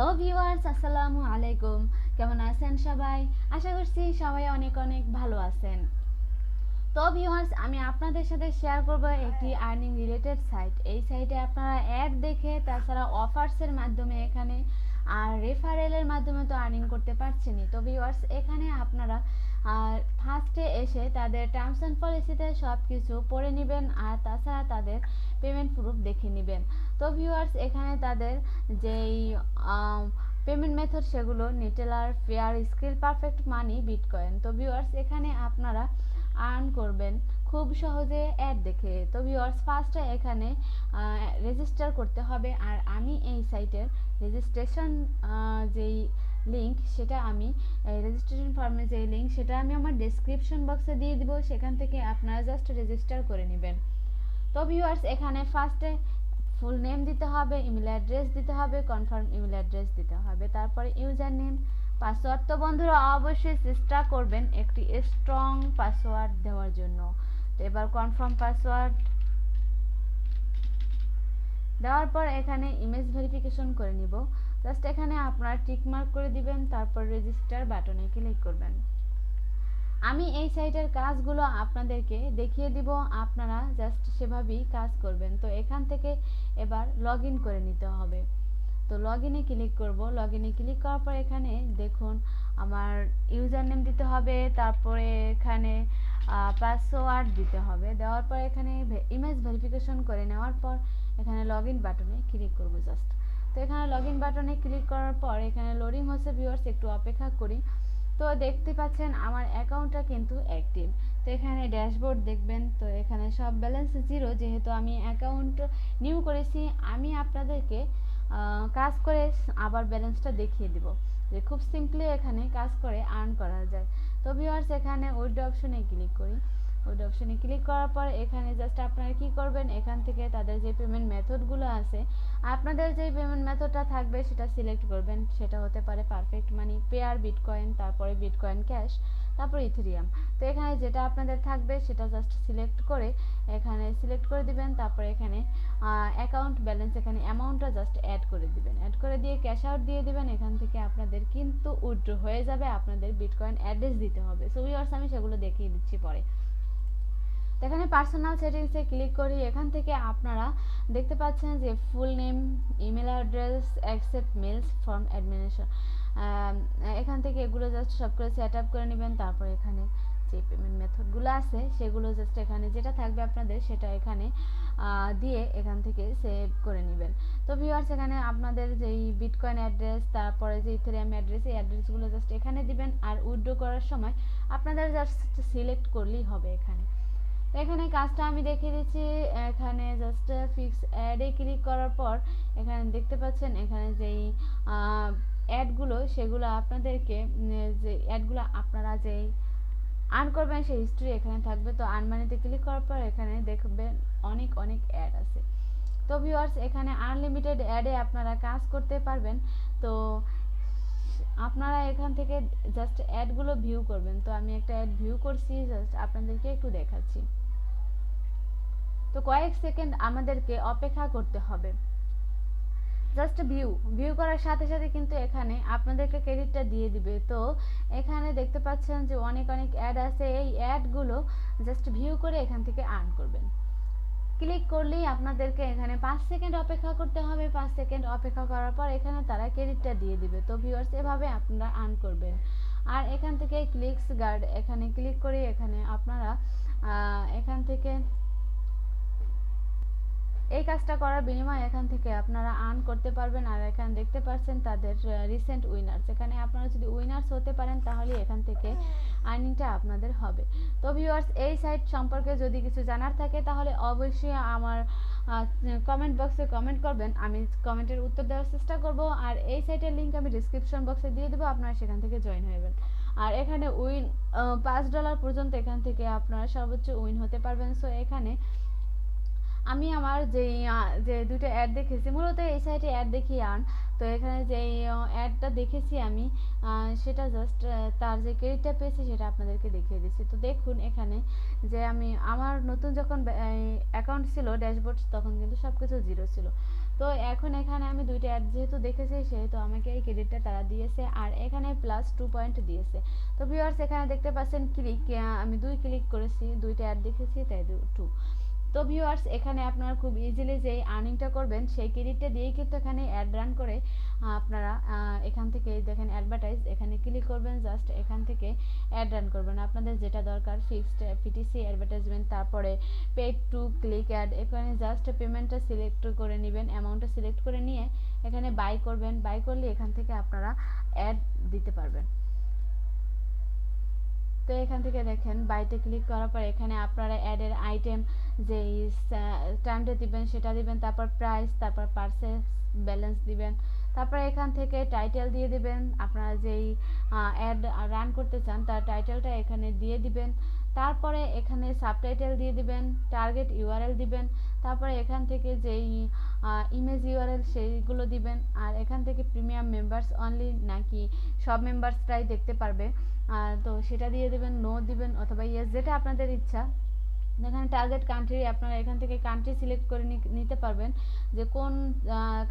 Hello viewers, আসসালামু আলাইকুম। কেমন আছেন সবাই? আশা করছি সবাই অনেক অনেক ভালো আছেন। তো ভিউয়ার্স, আমি আপনাদের সাথে শেয়ার করব একটি আর্নিং রিলেটেড সাইট। এই সাইটে আপনারা অ্যাড দেখে, তাছাড়া অফার্সের মাধ্যমে এখানে আর রেফারেলের মাধ্যমে তো আর্নিং করতে পারছেনই। তো ভিউয়ার্স, এখানে আপনারা ফার্স্টে এসে তাদের টার্মস অ্যান্ড পলিসিতে সব কিছু পড়ে নেবেন, আর তাছাড়া তাদের পেমেন্ট প্রুফ দেখে নেবেন। তো ভিউয়ার্স, এখানে তাদের যেই পেমেন্ট মেথড সেগুলো নিটেলার, ফেয়ার, স্কিল, পারফেক্ট মানি, বিটকয়েন। তো ভিউয়ার্স, এখানে আপনারা আর্ন করবেন খুব সহজে অ্যাড দেখে। তো ভিউয়ার্স, ফার্স্টে এখানে রেজিস্টার করতে হবে, আর আমি এই সাইটের রেজিস্ট্রেশন যেই লিঙ্ক সেটা আমি রেজিস্ট্রেশন ফর্মে যেই লিঙ্ক সেটা আমি আমার ডেসক্রিপশন বক্সে দিয়ে দিব, সেখান থেকে আপনারা জাস্ট রেজিস্টার করে নেবেন। তো ভিউয়ার্স, এখানে ফার্স্টে ফুল নেম দিতে হবে, ইমেল অ্যাড্রেস দিতে হবে, কনফার্ম ইমেল অ্যাড্রেস দিতে হবে, তারপরে ইউজার নেম, পাসওয়ার্ড। তো বন্ধুরা, অবশ্যই চেষ্টা করবেন একটি স্ট্রং পাসওয়ার্ড দেওয়ার জন্য। তো এবার কনফার্ম পাসওয়ার্ড দেওয়ার পর এখানে ইমেজ ভেরিফিকেশন করে নিব। জাস্ট এখানে আপনারা টিক মার্ক করে দিবেন, তারপর রেজিস্টার বাটনে ক্লিক করবেন। আমি এই সাইটের কাজগুলো আপনাদেরকে দেখিয়ে দিব, আপনারা জাস্ট সেভাবেই কাজ করবেন। তো এখান থেকে এবার লগ ইন করে নিতে হবে। তো লগ ইনে ক্লিক করব। লগ ইনে ক্লিক করার পর এখানে দেখুন আমার ইউজার নেম দিতে হবে, তারপরে এখানে পাসওয়ার্ড দিতে হবে। দেওয়ার পর এখানে ইমেজ ভেরিফিকেশন করে নেওয়ার পর এখানে লগ ইন বাটনে ক্লিক করব জাস্ট। তো এখানে লগ ইন বাটনে ক্লিক করার পর এখানে লোডিং হচ্ছে। ভিউয়ার্স, একটু অপেক্ষা করি। তো দেখতে পাচ্ছেন আমার অ্যাকাউন্টটা কিন্তু অ্যাক্টিভ। তো এখানে ড্যাশবোর্ড দেখবেন। তো এখানে সব ব্যালেন্স জিরো, যেহেতু আমি অ্যাকাউন্ট নিউ করেছি। আমি আপনাদেরকে কাজ করে আবার ব্যালেন্সটা দেখিয়ে দিব যে খুব সিম্পলি এখানে কাজ করে আর্ন করা যায়। তো ভিউয়ার্স, এখানে উইথড্র অপশনে ক্লিক করি। উইথড্র অপশনে ক্লিক করার পর এখানে জাস্ট আপনারা কি করবেন, এখান থেকে তাদের যে পেমেন্ট মেথডগুলো আছে, আপনাদের যে পেমেন্ট মেথডটা থাকবে সেটা সিলেক্ট করবেন। সেটা হতে পারে পারফেক্ট মানি, পেয়ার, বিটকয়েন, তারপরে বিটকয়েন ক্যাশ, তারপর ইথেরিয়াম। তো এখানে যেটা আপনাদের থাকবে সেটা জাস্ট সিলেক্ট করে এখানে সিলেক্ট করে দিবেন। তারপরে এখানে অ্যাকাউন্ট ব্যালেন্স, এখানে অ্যামাউন্টটা জাস্ট অ্যাড করে দিবেন। অ্যাড করে দিয়ে ক্যাশ আউট দিয়ে দিবেন। এখান থেকে আপনাদের কিন্তু উইথড্র হয়ে যাবে। আপনাদের বিটকয়েন অ্যাড্রেস দিতে হবে। সো ভিউয়ার্স, আমি সেগুলো দেখিয়ে দিচ্ছি পরে। তো এখানে পার্সোনাল সেটিংসে ক্লিক করি। এখান থেকে আপনারা দেখতে পাচ্ছেন যে full name, email address, accept mails from administration. এখান থেকে এগুলো জাস্ট সব করে সেট আপ করে নেবেন। তারপর এখানে যে পেমেন্ট মেথডগুলো আছে সেগুলো জাস্ট এখানে যেটা থাকবে আপনাদের সেটা এখানে দিয়ে এখান থেকে সেভ করে নেবেন। তো ভিউয়ার্স, এখানে আপনাদের যেই বিটকয়েন অ্যাড্রেস, তারপরে যে ইথেরিয়াম অ্যাড্রেস, এই অ্যাড্রেসগুলো জাস্ট এখানে দিবেন। আর উইথড্র করার সময় আপনাদের জাস্ট সিলেক্ট করলেই হবে এখানে। তো এখানে কাজটা আমি দেখিয়ে দিচ্ছি। এখানে জাস্ট ফিক্স অ্যাডে ক্লিক করার পর এখানে দেখতে পাচ্ছেন এখানে যেই অ্যাডগুলো সেগুলো আপনাদেরকে যে অ্যাডগুলো আপনারা যেই আর্ন করবেন সেই হিস্ট্রি এখানে থাকবে। তো আর্ন মানিতে ক্লিক করার পর এখানে দেখবেন অনেক অনেক অ্যাড আছে। তো ভিউয়ার্স, এখানে আনলিমিটেড অ্যাডে আপনারা কাজ করতে পারবেন। তো আপনারা এখান থেকে জাস্ট অ্যাডগুলো ভিউ করবেন। তো আমি একটা অ্যাড ভিউ করছি, জাস্ট আপনাদেরকে একটু দেখাচ্ছি। তো কয়েক সেকেন্ড আমাদেরকে অপেক্ষা করতে হবে। জাস্ট ভিউ করার সাথে সাথে কিন্তু এখানে আপনাদেরকে ক্রেডিটটা দিয়ে দিবে। তো এখানে দেখতে পাচ্ছেন যে অনেক অনেক অ্যাড আছে। এই অ্যাডগুলো জাস্ট ভিউ করে এখান থেকে আর্ন করবেন। ক্লিক করলেই আপনাদেরকে এখানে 5 সেকেন্ড অপেক্ষা করতে হবে। 5 সেকেন্ড অপেক্ষা করার পর এখানে তারা ক্রেডিটটা দিয়ে দিবে। তো ভিউয়ার্স, এভাবে আপনারা আর্ন করবেন। আর এখান থেকে ক্লিকস গার্ড এখানে ক্লিক করে এখানে আপনারা এখান থেকে এই কাজটা করার বিনিময়ে এখান থেকে আপনারা আর্ন করতে পারবেন। আর এখানে দেখতে পাচ্ছেন তাদের রিসেন্ট উইনার্স। এখানে আপনারা যদি উইনার্স হতে পারেন তাহলে এখান থেকে আর্নিংটা আপনাদের হবে। তো ভিউয়ার্স, এই সাইট সম্পর্কে যদি কিছু জানার থাকে তাহলে অবশ্যই আমার কমেন্ট বক্সে কমেন্ট করবেন। আমি কমেন্টের উত্তর দেওয়ার চেষ্টা করব। আর এই সাইটের লিঙ্ক আমি ডিসক্রিপশন বক্সে দিয়ে দেবো, আপনারা সেখান থেকে জয়েন হবেন। আর এখানে উইন $5 পর্যন্ত এখান থেকে আপনারা সর্বোচ্চ উইন হতে পারবেন। সো এখানে আমি আমার যে দুটো অ্যাড দেখেছি, মূলত এই সাইটে অ্যাড দেখি আর্ন। তো এখানে যে অ্যাডটা দেখেছি আমি, সেটা জাস্ট তার যে ক্রেডিটটা পেয়েছি সেটা আপনাদেরকে দেখিয়ে দিচ্ছি। তো দেখুন এখানে যে আমি আমার নতুন যখন অ্যাকাউন্ট ছিল ড্যাশবোর্ড, তখন কিন্তু সব কিছু জিরো ছিল। তো এখন এখানে আমি দুইটা অ্যাড যেহেতু দেখেছি সেহেতু আমাকে এই ক্রেডিটটা তারা দিয়েছে, আর এখানে প্লাস 2 পয়েন্ট দিয়েছে। তো ভিউয়ার্স এখানে দেখতে পাচ্ছেন ক্লিক, আমি 2 ক্লিক করেছি, দুইটা অ্যাড দেখেছি তাই 2। তো ভিউয়ার্স এখানে আপনারা খুব ইজিলি যেই আর্নিংটা করবেন সেই ক্রেডিটটা দিয়েই কিন্তু এখানে অ্যাড রান করে আপনারা এখান থেকে দেখেন অ্যাডভার্টাইজ, এখানে ক্লিক করবেন, জাস্ট এখান থেকে অ্যাড রান করবেন। আপনাদের যেটা দরকার ফিক্সড পিটিসি অ্যাডভার্টাইজমেন্ট, তারপরে পেড টু ক্লিক অ্যাড, এখানে জাস্ট পেমেন্টটা সিলেক্ট করে নেবেন, অ্যামাউন্টটা সিলেক্ট করে নিয়ে এখানে বাই করবেন। বাই করলে এখান থেকে আপনারা অ্যাড দিতে পারবেন। তো এখান থেকে দেখেন বাইতে ক্লিক করার পর এখানে আপনারা অ্যাডের আইটেম যেই টাইমটা দিবেন সেটা দিবেন, তারপর প্রাইস, তারপর পারচেস ব্যালেন্স দিবেন, তারপর এখান থেকে টাইটেল দিয়ে দিবেন, আপনারা যেই অ্যাড রান করতে চান তার টাইটেলটা এখানে দিয়ে দিবেন, তারপরে এখানে সাবটাইটেল দিয়ে দিবেন, টার্গেট ইউআরএল দিবেন, তারপরে এখান থেকে যেই ইমেজ ইউআরএল সেইগুলো দিবেন, আর এখান থেকে প্রিমিয়াম মেম্বার্স অনলি নাকি সব মেম্বার্সরাই দেখতে পারবে তো সেটা দিয়ে দেবেন, নো দিবেন অথবা ইয়েস, যেটা আপনাদের ইচ্ছা। এখানে টার্গেট কান্ট্রি আপনারা এখান থেকে কান্ট্রি সিলেক্ট করে নিতে পারবেন যে কোন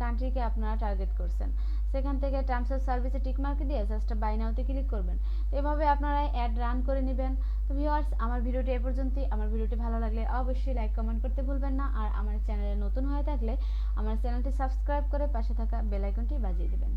কান্ট্রিকে আপনারা টার্গেট করছেন। সেখান থেকে টার্মস অফ সার্ভিসে টিক মার্ক দিয়ে জাস্ট বাই নাওতে ক্লিক করবেন। তো এভাবে আপনারা অ্যাড রান করে নেবেন। তো ভিউয়ার্স আমার ভিডিওটি এ পর্যন্তই। আমার ভিডিওটি ভালো লাগলে অবশ্যই লাইক কমেন্ট করতে ভুলবেন না, আর আমার চ্যানেলে নতুন হয়ে থাকলে আমার চ্যানেলটি সাবস্ক্রাইব করে পাশে থাকা বেল আইকনটি বাজিয়ে দেবেন।